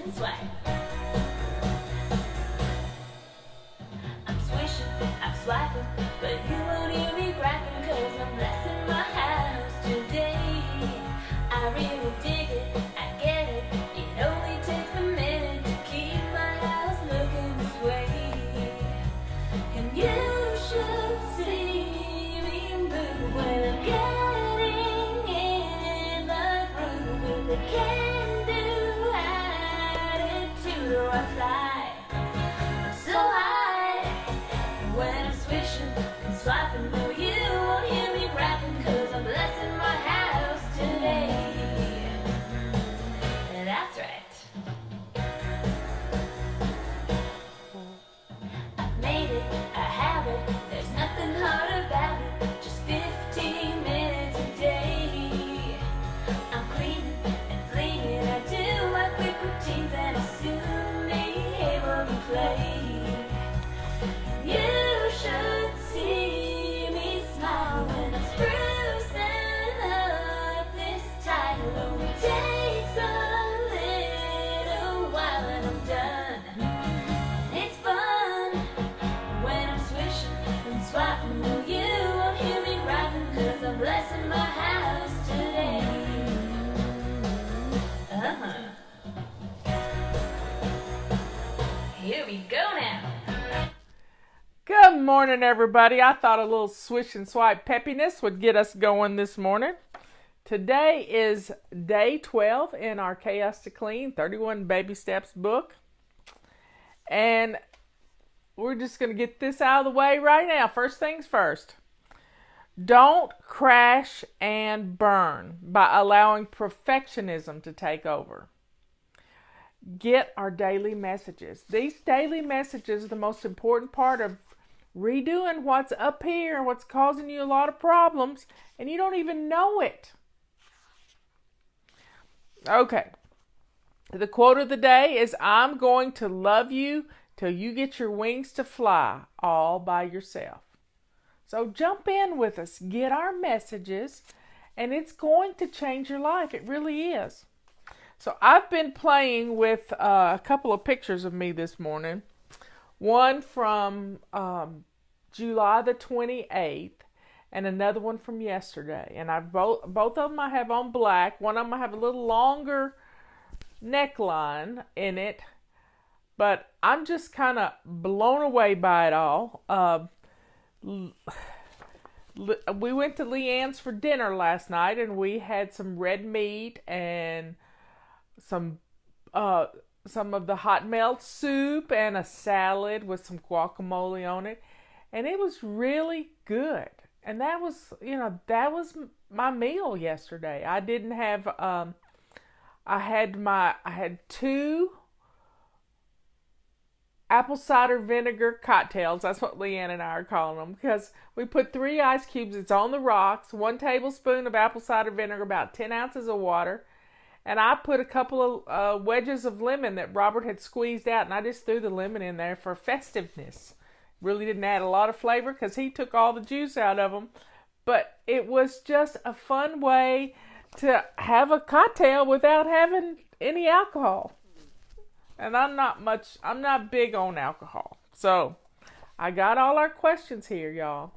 and swipe. I'm swishing, I'm swiping, but you won't hear me griping, cause I'm blessing my house today. I really dig it, I get it, it only takes a minute to keep my house looking this way. And you should see me move when I'm getting in the groove with the can-do attitude, or I fly so high when I'm swishing and swiping. No, you won't hear me rapping, cause I'm blessing my house today. That's right. I've made it a habit, there's nothing hard about it. Just 15 minutes a day. I'm cleaning and cleaning, I do my quick routines, and I soon be able to play. You should see me smile when I'm sprucing up this title. Only takes a little while and I'm done. It's fun when I'm swishing and swiping. No, you won't hear me griping, cause I'm blessing my house today. Here we go now. Good morning, everybody. I thought a little swish and swipe peppiness would get us going this morning. Today is day 12 in our Chaos to Clean 31 Baby Steps book. And we're just going to get this out of the way right now. First things first. Don't crash and burn by allowing perfectionism to take over. Get our daily messages. These daily messages are the most important part of redoing what's up here, what's causing you a lot of problems, and you don't even know it. Okay. The quote of the day is, I'm going to love you till you get your wings to fly all by yourself. So jump in with us, get our messages, and it's going to change your life. It really is. So I've been playing with a couple of pictures of me this morning. One from July the 28th and another one from yesterday. And both of them I have on black. One of them I have a little longer neckline in it. But I'm just kind of blown away by it all. We went to Leanne's for dinner last night, and we had some red meat and some of the hot melt soup and a salad with some guacamole on it, and it was really good. And that was my meal yesterday. I didn't have I had 2 apple cider vinegar cocktails. That's what Leanne and I are calling them, because we put 3 ice cubes. It's on the rocks. 1 tablespoon of apple cider vinegar, about 10 ounces of water. And I put a couple of wedges of lemon that Robert had squeezed out, and I just threw the lemon in there for festiveness. Really didn't add a lot of flavor because he took all the juice out of them. But it was just a fun way to have a cocktail without having any alcohol. And I'm not big on alcohol. So I got all our questions here, y'all.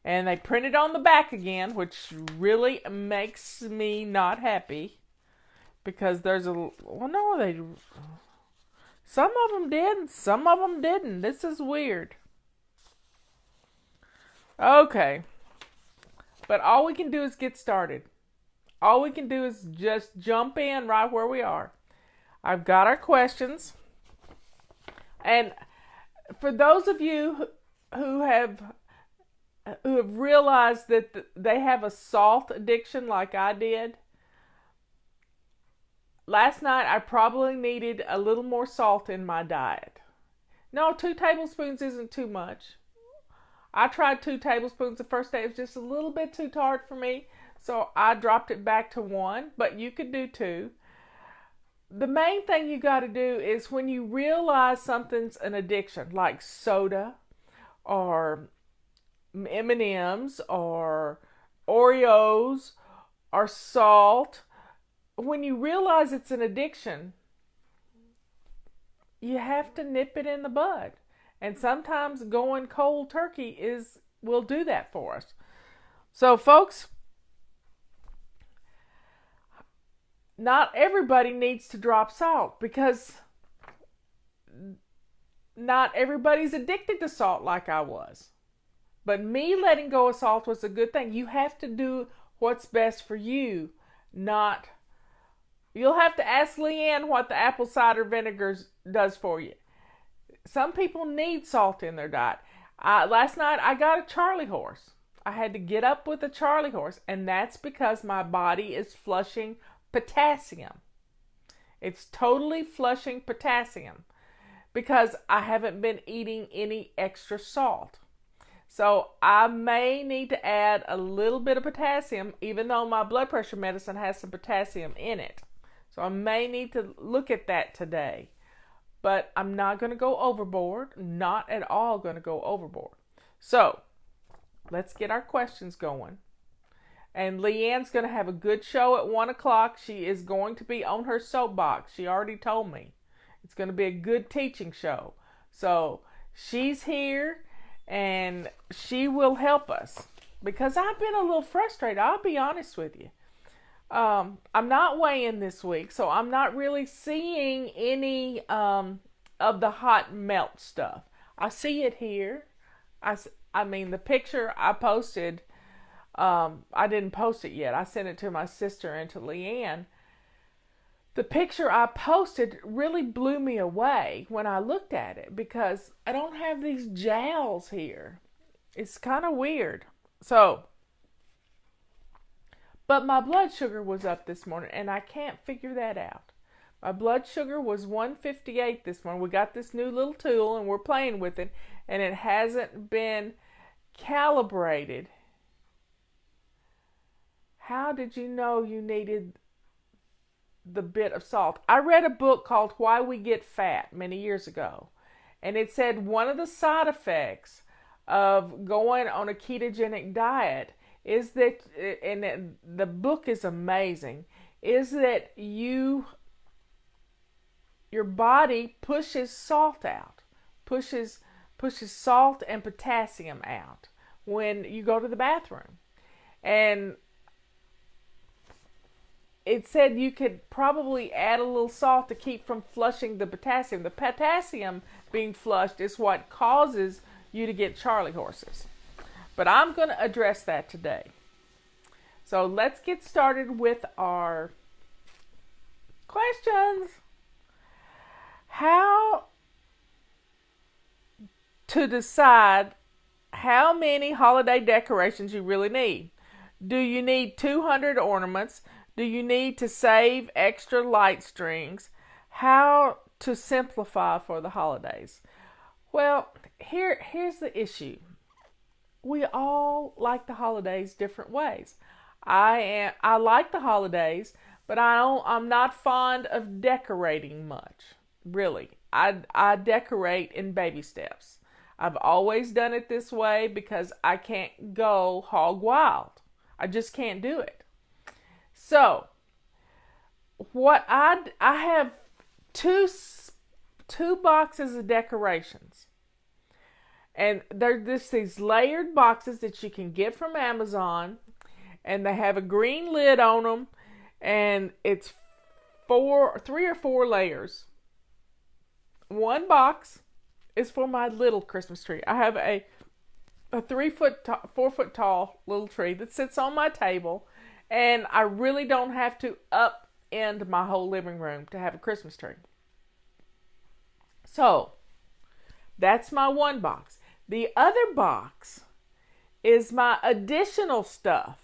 And they printed on the back again, which really makes me not happy. Because some of them did and some of them didn't. This is weird. Okay. But all we can do is get started. All we can do is just jump in right where we are. I've got our questions. And for those of you who have realized that they have a salt addiction like I did, last night I probably needed a little more salt in my diet. No, 2 tablespoons isn't too much. I tried 2 tablespoons the first day. It was just a little bit too tart for me, so I dropped it back to 1, but you could do 2. The main thing you got to do is when you realize something's an addiction, like soda or M&Ms or Oreos or salt, when you realize it's an addiction, you have to nip it in the bud. And sometimes going cold turkey will do that for us. So folks, not everybody needs to drop salt because not everybody's addicted to salt like I was. But me letting go of salt was a good thing. You have to do what's best for you, not... You'll have to ask Leanne what the apple cider vinegar does for you. Some people need salt in their diet. Last night I got a Charlie horse. I had to get up with a Charlie horse, and that's because my body is flushing potassium. It's totally flushing potassium because I haven't been eating any extra salt. So I may need to add a little bit of potassium, even though my blood pressure medicine has some potassium in it. So I may need to look at that today. But I'm not going to go overboard. Not at all going to go overboard. So let's get our questions going. And Leanne's going to have a good show at 1 o'clock. She is going to be on her soapbox. She already told me. It's going to be a good teaching show. So she's here and she will help us. Because I've been a little frustrated. I'll be honest with you. I'm not weighing this week, so I'm not really seeing any of the hot melt stuff. I see it here. I mean, the picture I posted, I didn't post it yet. I sent it to my sister and to Leanne. The picture I posted really blew me away when I looked at it because I don't have these jowls here. It's kind of weird. But my blood sugar was up this morning, and I can't figure that out. My blood sugar was 158 this morning. We got this new little tool, and we're playing with it, and it hasn't been calibrated. How did you know you needed the bit of salt? I read a book called Why We Get Fat many years ago, and it said one of the side effects of going on a ketogenic diet is that, and the book is amazing, is that your body pushes salt out, pushes salt and potassium out when you go to the bathroom. And it said you could probably add a little salt to keep from flushing the potassium. The potassium being flushed is what causes you to get Charlie horses. But I'm going to address that today. So let's get started with our questions. How to decide how many holiday decorations you really need. Do you need 200 ornaments? Do you need to save extra light strings? How to simplify for the holidays? Well, here's the issue. We all like the holidays different ways. I like the holidays, but I'm not fond of decorating much. Really. I decorate in baby steps. I've always done it this way because I can't go hog wild. I just can't do it. So, I have two boxes of decorations. And they're just these layered boxes that you can get from Amazon. And they have a green lid on them. And it's 3 or 4 layers. One box is for my little Christmas tree. I have a 4 foot tall little tree that sits on my table. And I really don't have to upend my whole living room to have a Christmas tree. So, that's my one box. The other box is my additional stuff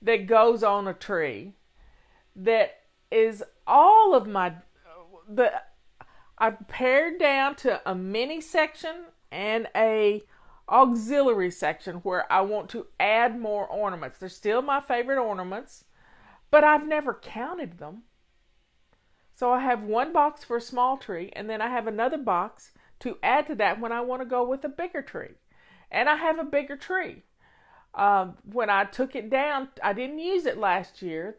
that goes on a tree. That is all of I've pared down to a mini section and a auxiliary section where I want to add more ornaments. They're still my favorite ornaments, but I've never counted them. So I have one box for a small tree, and then I have another box to add to that when I want to go with a bigger tree. And I have a bigger tree. When I took it down, I didn't use it last year.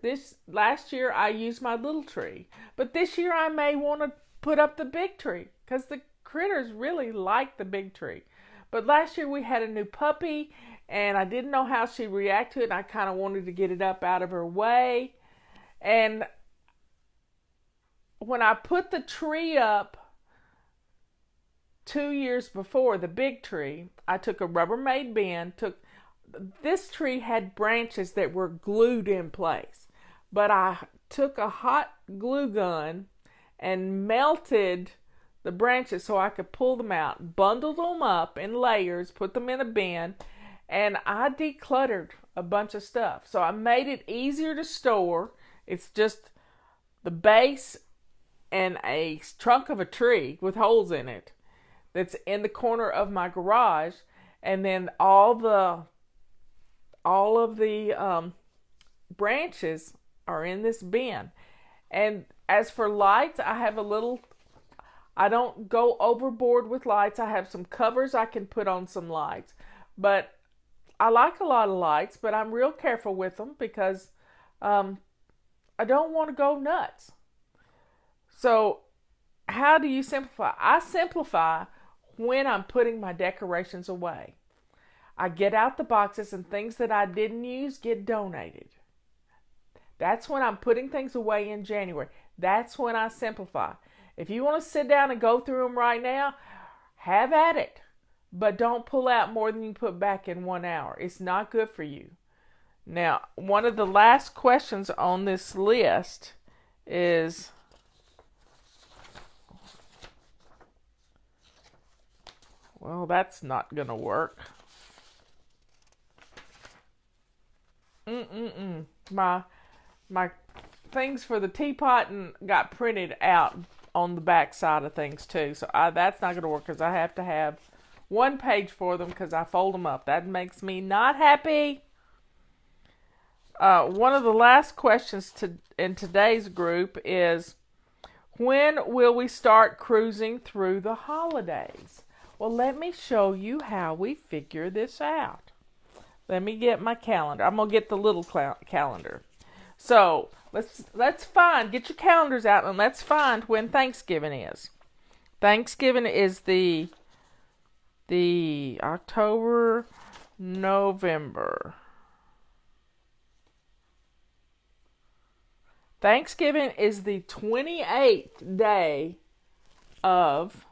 Last year I used my little tree. But this year I may want to put up the big tree because the critters really like the big tree. But last year we had a new puppy and I didn't know how she'd react to it, and I kind of wanted to get it up out of her way. And when I put the tree up 2 years before, the big tree, I took a Rubbermaid bin. This tree had branches that were glued in place, but I took a hot glue gun and melted the branches so I could pull them out, bundled them up in layers, put them in a bin, and I decluttered a bunch of stuff. So I made it easier to store. It's just the base and a trunk of a tree with holes in it that's in the corner of my garage, and then all of the branches are in this bin. And as for lights, I don't go overboard with lights. I have some covers I can put on some lights. But I like a lot of lights, but I'm real careful with them because I don't want to go nuts. So how do you simplify? I simplify when I'm putting my decorations away. I get out the boxes, and things that I didn't use get donated. That's when I'm putting things away in January. That's when I simplify. If you want to sit down and go through them right now, have at it. But don't pull out more than you put back in 1 hour. It's not good for you. Now, one of the last questions on this list is, well, that's not going to work. My things for the teapot got printed out on the back side of things too. So that's not going to work because I have to have one page for them because I fold them up. That makes me not happy. One of the last questions in today's group is, when will we start cruising through the holidays? Well, let me show you how we figure this out. Let me get my calendar. I'm going to get the little calendar. So let's get your calendars out and let's find when Thanksgiving is. Thanksgiving is the October, November. Thanksgiving is the 28th day of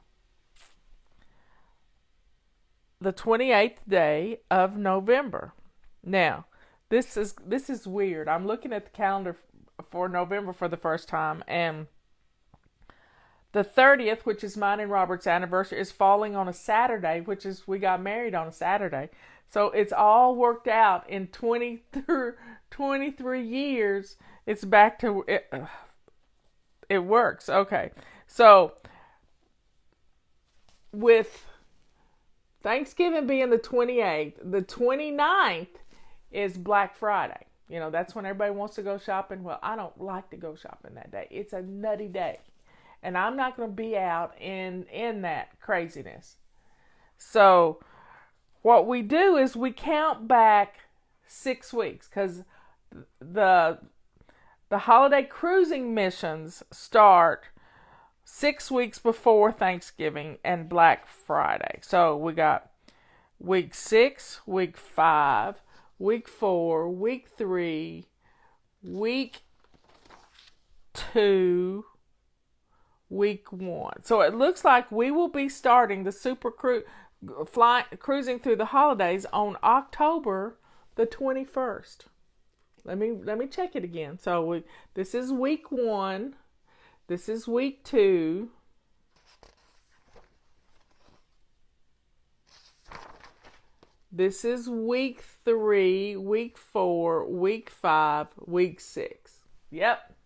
November. Now, this is weird. I'm looking at the calendar for November for the first time, and the 30th, which is mine and Robert's anniversary, is falling on a Saturday, we got married on a Saturday. So it's all worked out in 23 years. It's back to it works. Okay. So with Thanksgiving being the 28th, the 29th is Black Friday. You know, that's when everybody wants to go shopping. Well, I don't like to go shopping that day. It's a nutty day. And I'm not going to be out in that craziness. So what we do is we count back 6 weeks because the holiday cruising missions start 6 weeks before Thanksgiving and Black Friday. So we got week 6, week 5, week 4, week 3, week 2, week 1. So it looks like we will be starting the super cruising through the holidays on October the 21st. Let me check it again. So this is week 1. This is week 2. This is week 3, week 4, week 5, week 6. Yep.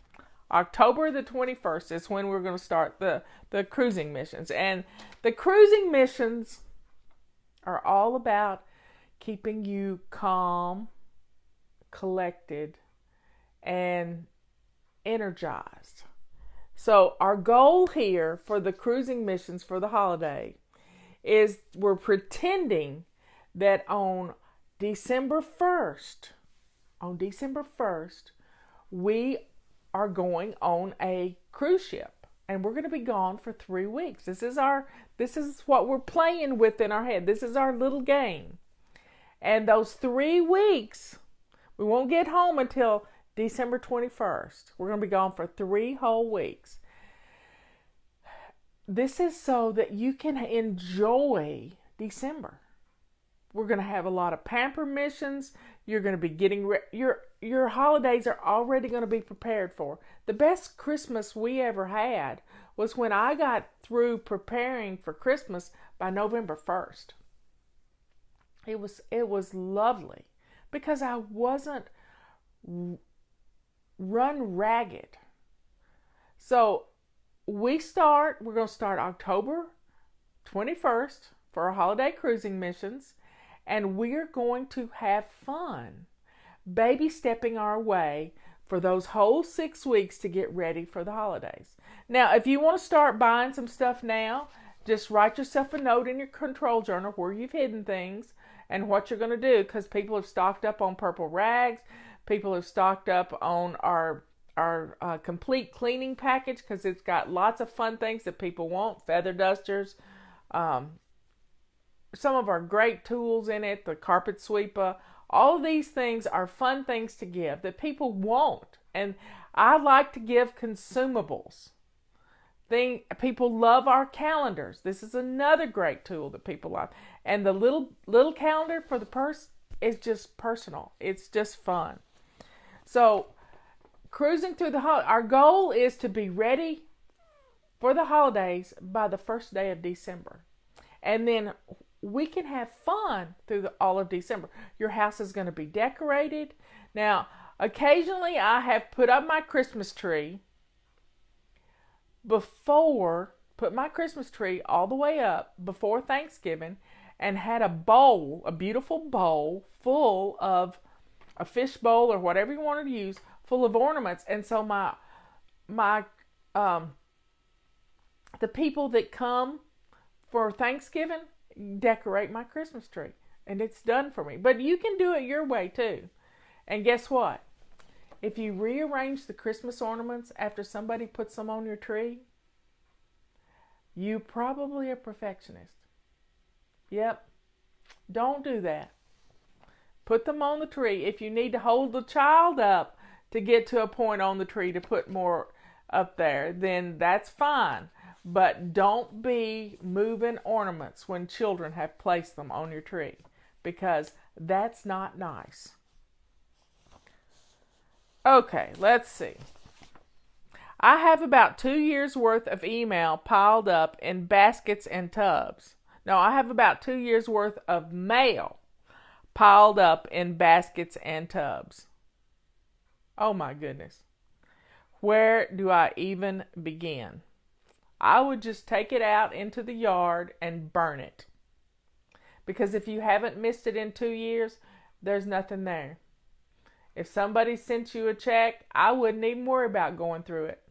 October the 21st is when we're going to start the cruising missions. And the cruising missions are all about keeping you calm, collected, and energized. So our goal here for the cruising missions for the holiday is we're pretending that on December 1st, we are going on a cruise ship. and we're going to be gone for 3 weeks. This is what we're playing with in our head. This is our little game. And those 3 weeks, we won't get home until December 21st. We're going to be gone for 3 whole weeks. This is so that you can enjoy December. We're going to have a lot of pamper missions. You're going to be getting your holidays are already going to be prepared for. The best Christmas we ever had was when I got through preparing for Christmas by November 1st. It was lovely because I wasn't run ragged. So we're going to start October 21st for our holiday cruising missions, and we're going to have fun baby stepping our way for those whole 6 weeks to get ready for the holidays. Now, if you want to start buying some stuff now, just write yourself a note in your control journal where you've hidden things and what you're going to do, because people have stocked up on purple rags. People have stocked up on our complete cleaning package because it's got lots of fun things that people want. Feather dusters, some of our great tools in it, the carpet sweeper. All of these things are fun things to give that people want. And I like to give consumables. People love our calendars. This is another great tool that people love. And the little calendar for the purse is just personal. It's just fun. So cruising through our goal is to be ready for the holidays by the first day of December. And then we can have fun through all of December. Your house is going to be decorated. Now, occasionally I have put up my Christmas tree put my Christmas tree all the way up before Thanksgiving and had a beautiful bowl full of a fish bowl or whatever you wanted to use, full of ornaments. And so the people that come for Thanksgiving decorate my Christmas tree, and it's done for me. But you can do it your way too. And guess what? If you rearrange the Christmas ornaments after somebody puts them on your tree, you probably a perfectionist. Yep. Don't do that. Put them on the tree. If you need to hold the child up to get to a point on the tree to put more up there, then that's fine. But don't be moving ornaments when children have placed them on your tree, because that's not nice. Okay, let's see. I have about 2 years worth of email piled up in baskets and tubs. No, I have about 2 years worth of mail piled up in baskets and tubs. Oh my goodness. Where do I even begin? I would just take it out into the yard and burn it. Because if you haven't missed it in 2 years, there's nothing there. If somebody sent you a check, I wouldn't even worry about going through it.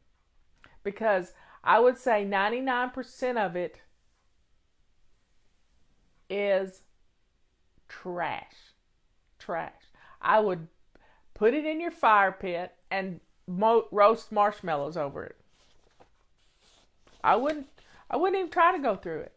Because I would say 99% of it is trash. Trash. I would put it in your fire pit and roast marshmallows over it. I wouldn't even try to go through it.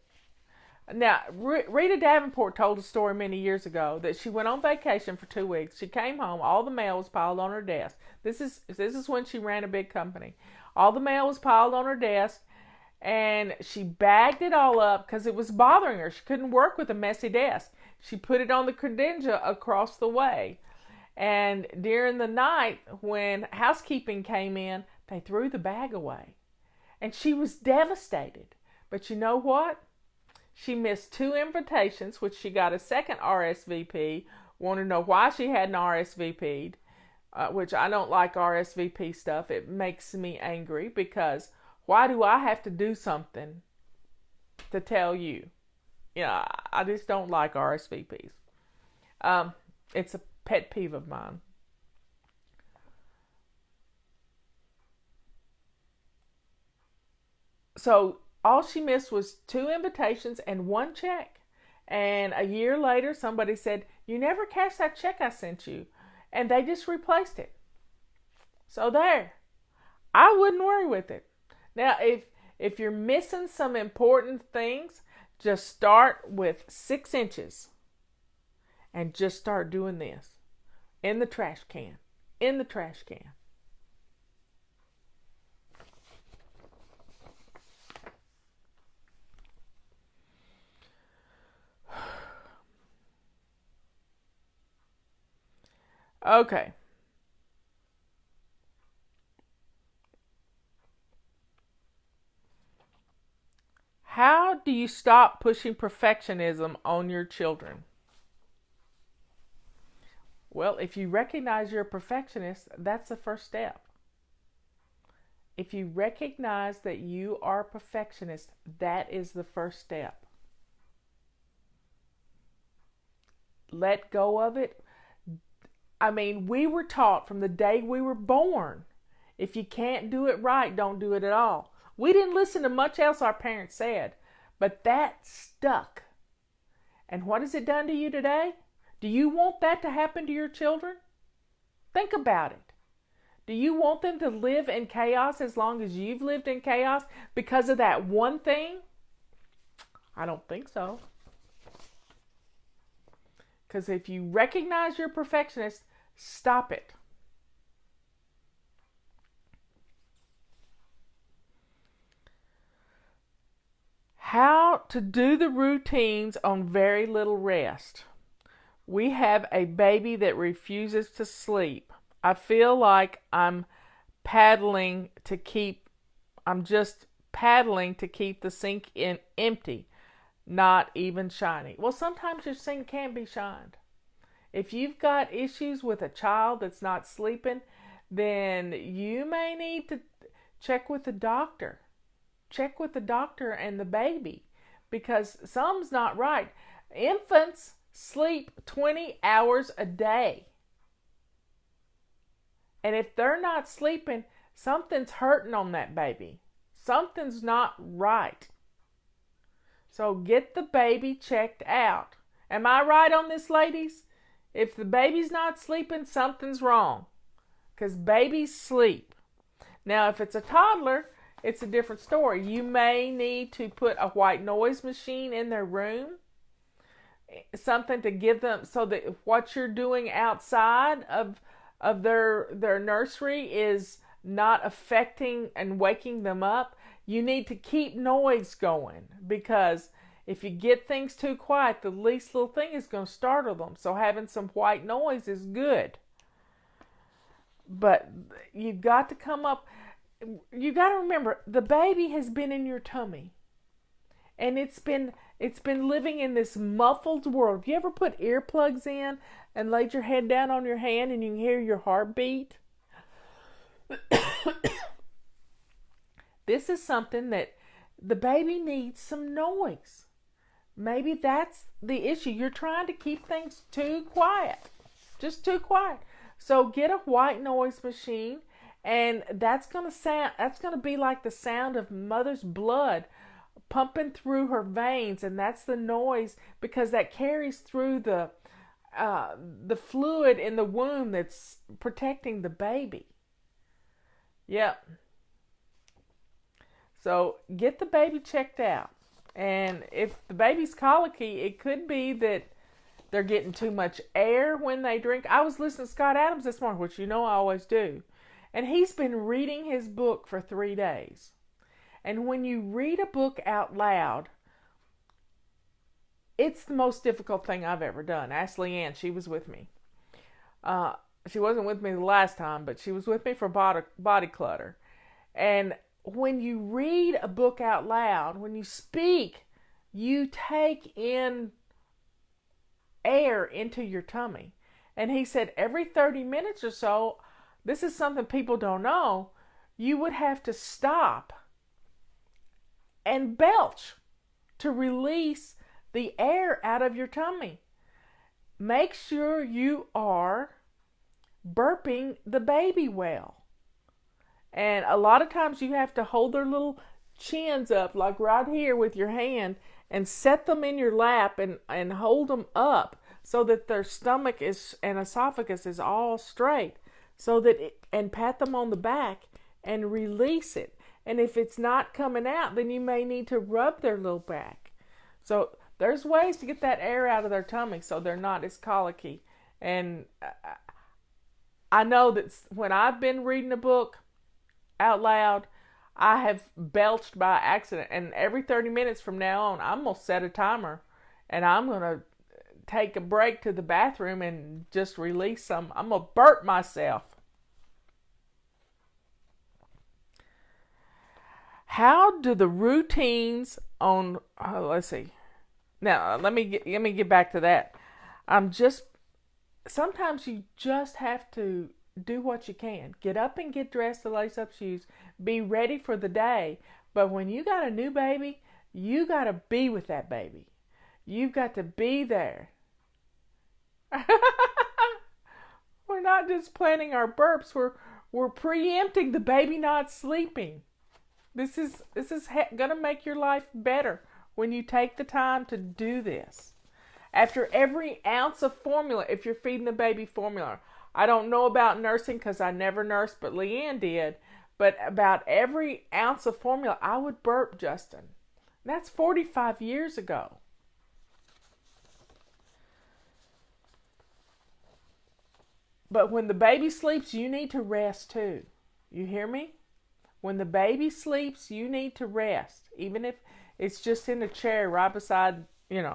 Now, Rita Davenport told a story many years ago that she went on vacation for 2 weeks. She came home, all the mail was piled on her desk. This is when she ran a big company. All the mail was piled on her desk, and she bagged it all up because it was bothering her. She couldn't work with a messy desk. She put it on the credenza across the way. And during the night, when housekeeping came in, they threw the bag away. And she was devastated. But you know what? She missed 2 invitations, which she got a second RSVP. Wanted to know why she hadn't RSVP'd, which I don't like RSVP stuff. It makes me angry because why do I have to do something to tell you? You know, I just don't like RSVPs. It's a pet peeve of mine. So all she missed was 2 invitations and 1 check. And a year later, somebody said, "You never cashed that check I sent you." And they just replaced it. So there. I wouldn't worry with it. Now, If you're missing some important things, just start with 6 inches and just start doing this in the trash can. In the trash can. Okay. How do you stop pushing perfectionism on your children? Well, if you recognize you're a perfectionist, that's the first step. If you recognize that you are a perfectionist, that is the first step. Let go of it. I mean, we were taught from the day we were born, if you can't do it right, don't do it at all. We didn't listen to much else our parents said, but that stuck. And what has it done to you today? Do you want that to happen to your children? Think about it. Do you want them to live in chaos as long as you've lived in chaos because of that one thing? I don't think so. Because if you recognize you're a perfectionist, stop it. How to do the routines on very little rest. We have a baby that refuses to sleep. I feel like I'm just paddling to keep the sink empty, not even shiny. Well, sometimes your sink can be shined. If you've got issues with a child that's not sleeping, then you may need to check with the doctor. Check with the doctor and the baby, because something's not right. Infants sleep 20 hours a day. And if they're not sleeping, something's hurting on that baby. Something's not right. So get the baby checked out. Am I right on this, ladies? If the baby's not sleeping, something's wrong. Because babies sleep. Now, if it's a toddler, it's a different story. You may need to put a white noise machine in their room. Something to give them, so that what you're doing outside of their nursery is not affecting and waking them up. You need to keep noise going, because if you get things too quiet, the least little thing is going to startle them. So having some white noise is good. But you've got to come up, you got to remember, the baby has been in your tummy. And it's been living in this muffled world. Have you ever put earplugs in and laid your head down on your hand and you can hear your heartbeat? This is something that the baby needs some noise. Maybe that's the issue. You're trying to keep things too quiet. Just too quiet. So get a white noise machine, and that's going to be like the sound of mother's blood pumping through her veins, and that's the noise, because that carries through the fluid in the womb that's protecting the baby. Yep. So get the baby checked out. And if the baby's colicky, it could be that they're getting too much air when they drink. I was listening to Scott Adams this morning, which you know I always do. And he's been reading his book for 3 days. And when you read a book out loud, it's the most difficult thing I've ever done. Ask Leanne, she was with me. She wasn't with me the last time, but she was with me for Body Clutter. And when you read a book out loud, when you speak, you take in air into your tummy. And he said every 30 minutes or so, this is something people don't know, you would have to stop and belch to release the air out of your tummy. Make sure you are burping the baby well. And a lot of times you have to hold their little chins up, like right here with your hand, and set them in your lap and hold them up so that their stomach and esophagus is all straight, so that and pat them on the back and release it. And if it's not coming out, then you may need to rub their little back. So there's ways to get that air out of their tummy so they're not as colicky. And I know that when I've been reading a book out loud, I have belched by accident. And every 30 minutes from now on, I'm going to set a timer. And I'm going to take a break to the bathroom and just release some. I'm going to burp myself. How do the routines on, let's see. Now, let me get back to that. Sometimes you just have to do what you can. Get up and get dressed to lace up shoes. Be ready for the day. But when you got a new baby, you got to be with that baby. You've got to be there. We're not just planning our burps. We're preempting the baby not sleeping. This is going to make your life better when you take the time to do this. After every ounce of formula, if you're feeding the baby formula, I don't know about nursing because I never nursed, but Leanne did. But about every ounce of formula, I would burp Justin. That's 45 years ago. But when the baby sleeps, you need to rest too. You hear me? When the baby sleeps, you need to rest. Even if it's just in a chair right beside the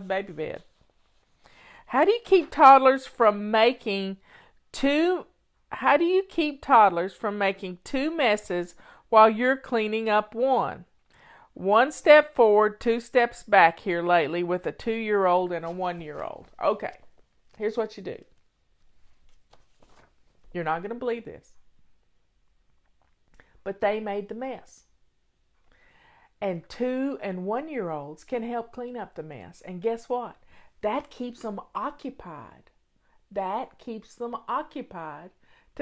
baby bed. How do you keep toddlers from making two messes while you're cleaning up one? One step forward, 2 steps back here lately with a 2-year-old and a 1-year-old. Okay, here's what you do. You're not going to believe this. But they made the mess. And 2- and 1-year-olds can help clean up the mess. And guess what? That keeps them occupied.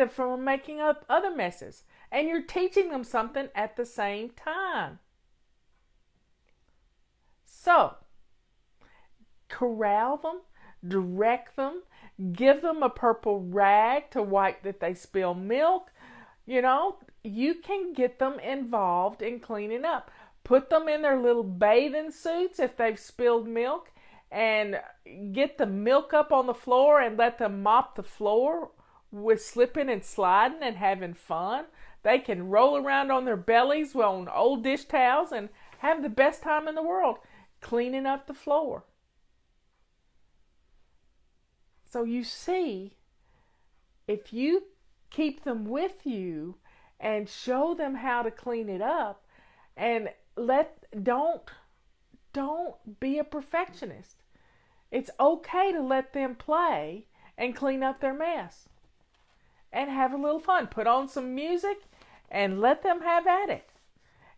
From making up other messes. And you're teaching them something at the same time. So, corral them, direct them, give them a purple rag to wipe that they spill milk. You can get them involved in cleaning up. Put them in their little bathing suits if they've spilled milk and get the milk up on the floor and let them mop the floor with slipping and sliding and having fun. They can roll around on their bellies on old dish towels and have the best time in the world cleaning up the floor. So you see, if you keep them with you and show them how to clean it up, and don't be a perfectionist. It's okay to let them play and clean up their mess and have a little fun. Put on some music and let them have at it.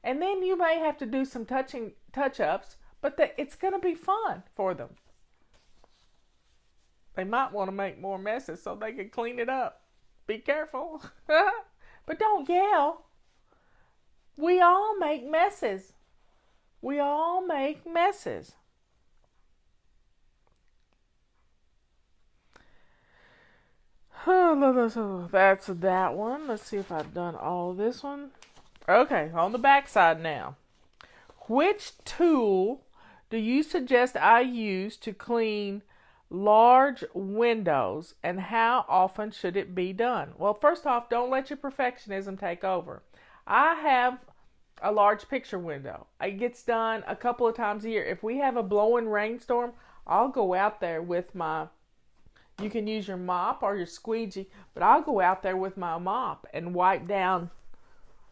And then you may have to do some touch-ups, but it's going to be fun for them. They might want to make more messes so they can clean it up. Be careful. But don't yell. We all make messes. That's that one. Let's see if I've done all of this one. Okay, on the back side now. Which tool do you suggest I use to clean large windows, and how often should it be done? Well, first off, don't let your perfectionism take over. I have a large picture window. It gets done a couple of times a year. If we have a blowing rainstorm, I'll go out there with you can use your mop or your squeegee, but I'll go out there with my mop and wipe down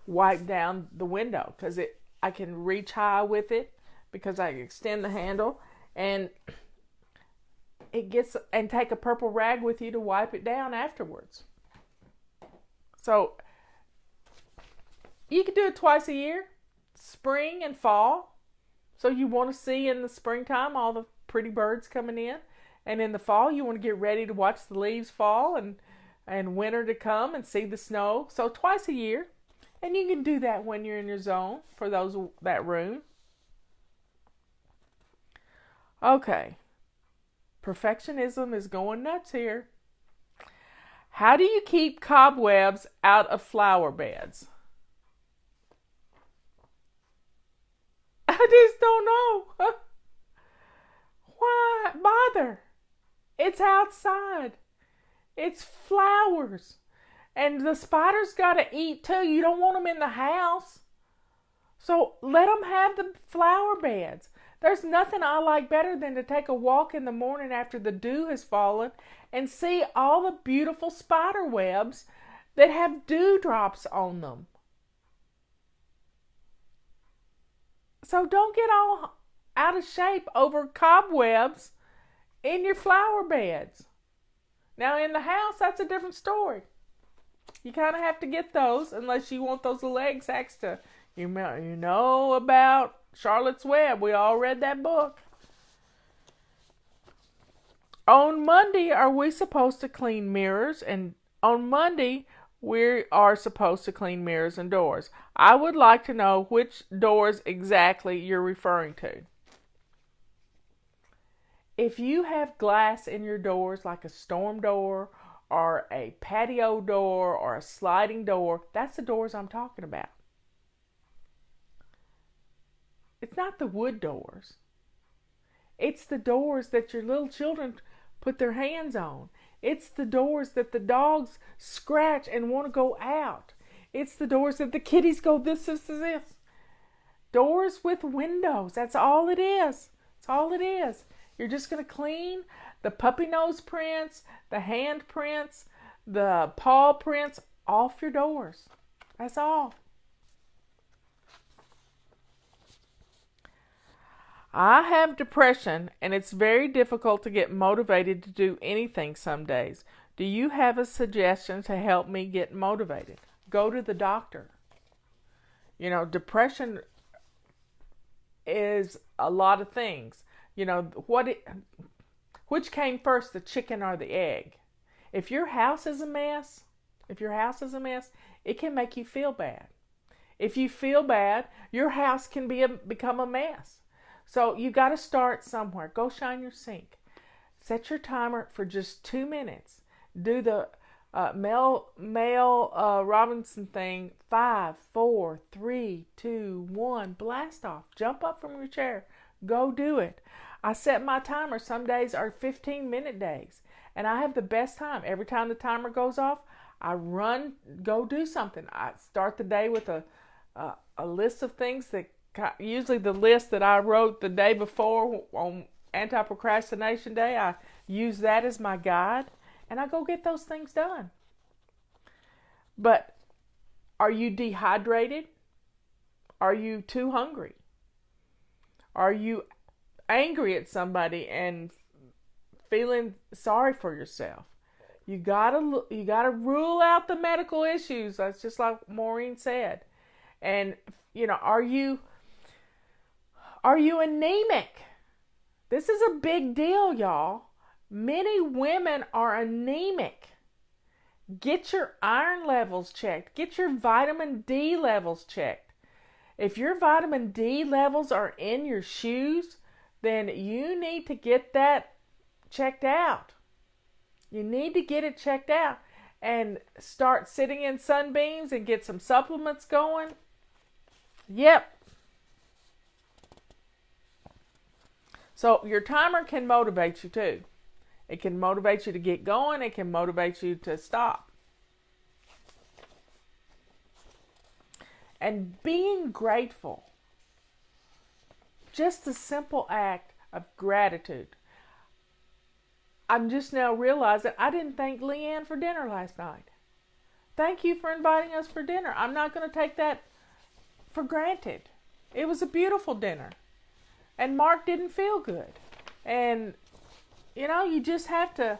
the window because I can reach high with it because I extend the handle, and and take a purple rag with you to wipe it down afterwards. So you can do it twice a year, spring and fall. So you want to see in the springtime all the pretty birds coming in, and in the fall you want to get ready to watch the leaves fall and winter to come and see the snow. So twice a year, and you can do that when you're in your zone for that room. Okay. Perfectionism is going nuts here. How do you keep cobwebs out of flower beds? just don't know. Why bother? It's outside. It's flowers. And the spiders got to eat too. You don't want them in the house. So let them have the flower beds. There's nothing I like better than to take a walk in the morning after the dew has fallen and see all the beautiful spider webs that have dewdrops on them. So don't get all out of shape over cobwebs in your flower beds. Now in the house, that's a different story. You kind of have to get those unless you want those little egg sacs to, you know about Charlotte's Web. We all read that book. On Monday, are we supposed to clean mirrors? And on Monday, we are supposed to clean mirrors and doors. I would like to know which doors exactly you're referring to. If you have glass in your doors, like a storm door or a patio door or a sliding door, that's the doors I'm talking about. It's not the wood doors. It's the doors that your little children put their hands on. It's the doors that the dogs scratch and want to go out. It's the doors that the kitties go this. Doors with windows. That's all it is. That's all it is. You're just going to clean the puppy nose prints, the hand prints, the paw prints off your doors. That's all. I have depression and it's very difficult to get motivated to do anything some days. Do you have a suggestion to help me get motivated? Go to the doctor. You know, depression is a lot of things. You know, which came first, the chicken or the egg? If your house is a mess, it can make you feel bad. If you feel bad, your house can become a mess. So you got to start somewhere. Go shine your sink. Set your timer for just 2 minutes. Do the Mel Robinson thing. 5, 4, 3, 2, 1. Blast off. Jump up from your chair. Go do it. I set my timer. Some days are 15-minute days. And I have the best time. Every time the timer goes off, I run, go do something. I start the day with a list of things that usually the list that I wrote the day before on Anti-Procrastination Day, I use that as my guide, and I go get those things done. But are you dehydrated? Are you too hungry? Are you angry at somebody and feeling sorry for yourself? You gotta rule out the medical issues. That's just like Maureen said. And you know, are you anemic? This is a big deal, y'all. Many women are anemic. Get your iron levels checked. Get your vitamin D levels checked. If your vitamin D levels are in your shoes, then you need to get that checked out. You need to get it checked out and start sitting in sunbeams and get some supplements going. Yep. So your timer can motivate you too. It can motivate you to get going. It can motivate you to stop. And being grateful. Just the simple act of gratitude. I'm just now realizing I didn't thank Leanne for dinner last night. Thank you for inviting us for dinner. I'm not going to take that for granted. It was a beautiful dinner. And Mark didn't feel good. And, you know, you just have to,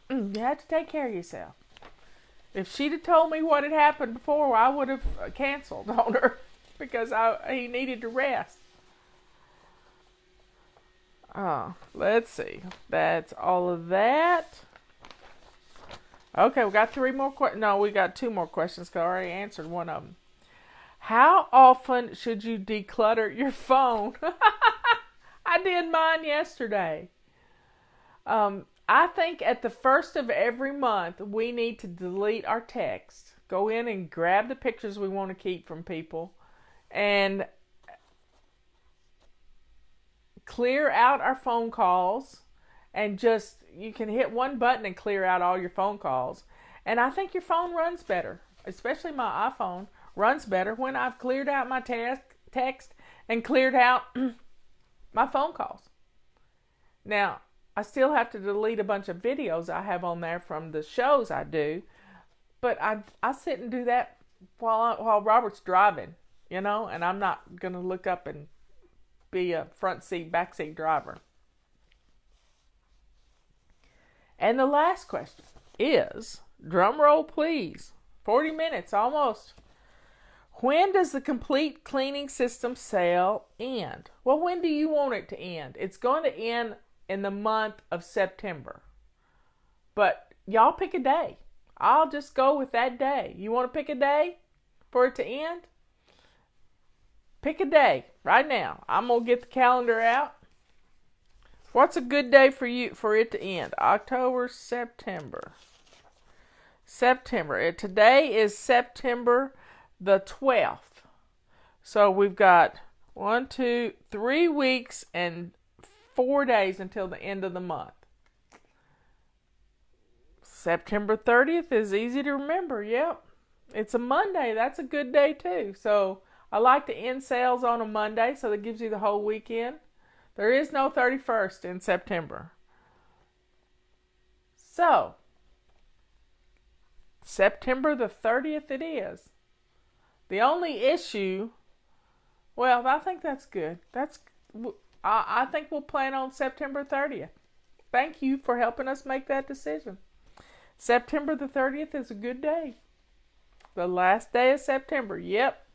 take care of yourself. If she'd have told me what had happened before, I would have canceled on her because he needed to rest. Let's see. That's all of that. Okay, we got 3 more questions. No, we got 2 more questions because I already answered one of them. How often should you declutter your phone? I did mine yesterday. I think at the first of every month, we need to delete our text go in and grab the pictures we want to keep from people and clear out our phone calls, and just, you can hit one button and clear out all your phone calls. And I think your phone runs better, especially my iPhone runs better when I've cleared out my text and cleared out my phone calls. Now, I still have to delete a bunch of videos I have on there from the shows I do, but I sit and do that while Robert's driving, and I'm not going to look up and be a front seat, back seat driver. And the last question is, drum roll please, 40 minutes almost. When does the complete cleaning system sale end? Well, when do you want it to end? It's going to end in the month of September. But y'all pick a day. I'll just go with that day. You want to pick a day for it to end? Pick a day right now. I'm going to get the calendar out. What's a good day for you for it to end? October, September. Today is September the 12th. So we've got 3 weeks and 4 days until the end of the month. September 30th is easy to remember. Yep. It's a Monday. That's a good day too. So I like to end sales on a Monday, so that gives you the whole weekend. There is no 31st in September. So, September the 30th it is. The only issue, well, I think that's good. I think we'll plan on September 30th. Thank you for helping us make that decision. September the 30th is a good day. The last day of September. Yep.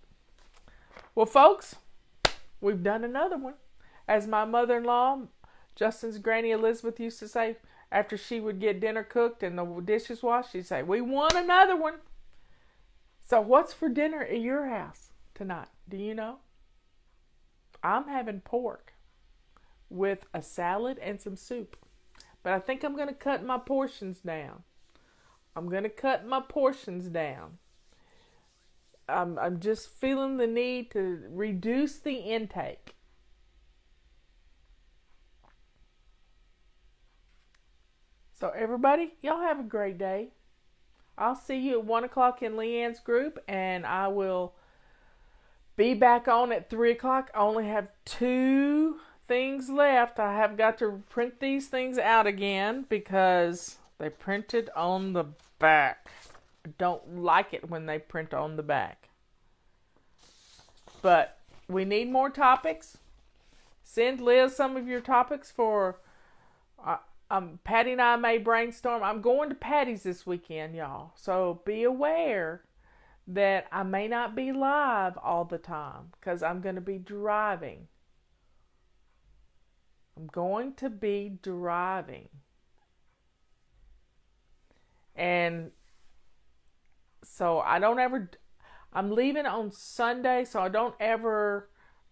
Well, folks, we've done another one. As my mother-in-law, Justin's Granny Elizabeth, used to say, after she would get dinner cooked and the dishes washed, she'd say, we want another one. So what's for dinner at your house tonight? Do you know? I'm having pork with a salad and some soup. But I think I'm going to cut my portions down. I'm just feeling the need to reduce the intake. So everybody, y'all have a great day. I'll see you at 1 o'clock in Leanne's group, and I will be back on at 3 o'clock. I only have 2 things left. I have got to print these things out again because they printed on the back. I don't like it when they print on the back. But we need more topics. Send Liz some of your topics for... Patty and I may brainstorm. I'm going to Patty's this weekend, y'all. So be aware that I may not be live all the time because I'm going to be driving. And so I'm leaving on Sunday, so I don't ever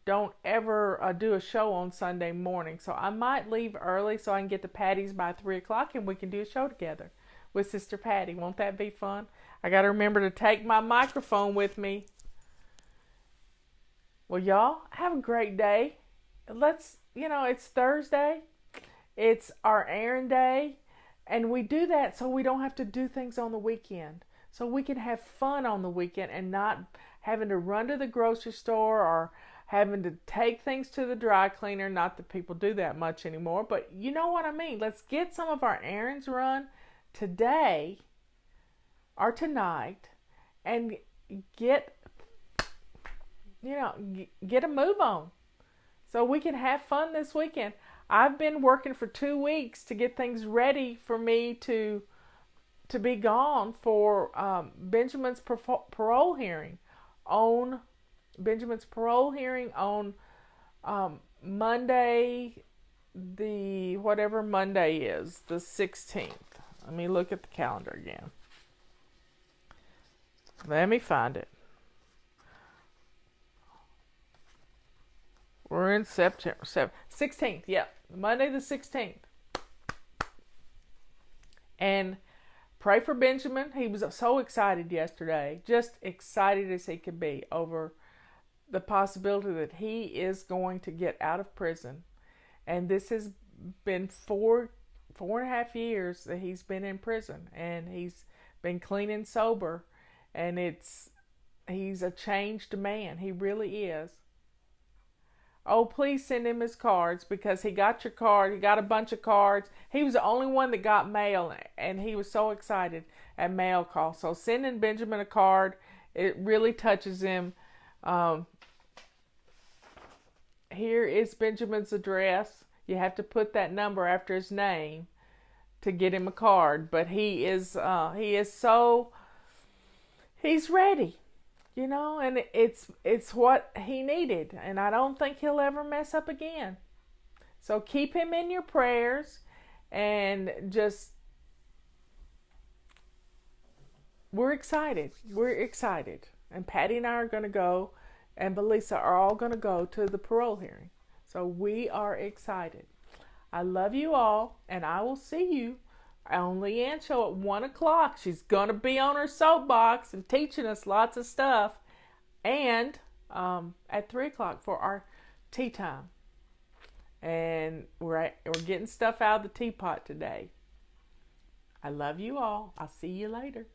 do a show on Sunday morning. So I might leave early so I can get to Patty's by 3 o'clock and we can do a show together with Sister Patty. Won't that be fun? I got to remember to take my microphone with me. Well, y'all, have a great day. It's Thursday. It's our errand day. And we do that so we don't have to do things on the weekend. So we can have fun on the weekend and not having to run to the grocery store or having to take things to the dry cleaner. Not that people do that much anymore, but you know what I mean. Let's get some of our errands run today or tonight and get a move on so we can have fun this weekend. I've been working for 2 weeks to get things ready for me to be gone for Benjamin's parole hearing on Monday, whatever Monday is, the 16th. Let me look at the calendar again. Let me find it. We're in September 16th, yeah. Monday the 16th. And pray for Benjamin. He was so excited yesterday, just excited as he could be over the possibility that he is going to get out of prison. And this has been four and a half years that he's been in prison, and he's been clean and sober, and he's a changed man. He really is. Oh, please send him his cards, because he got your card. He got a bunch of cards. He was the only one that got mail, and he was so excited at mail call. So sending Benjamin a card, it really touches him. Here is Benjamin's address. You have to put that number after his name to get him a card. But he's ready. You know, and it's what he needed, and I don't think he'll ever mess up again. So keep him in your prayers, and we're excited. We're excited. And Patty and I are going to go, and Belisa are all going to go to the parole hearing. So we are excited. I love you all, and I will see you on Leanne Show at 1 o'clock. She's going to be on her soapbox and teaching us lots of stuff. And at 3 o'clock for our tea time. And we're getting stuff out of the teapot today. I love you all. I'll see you later.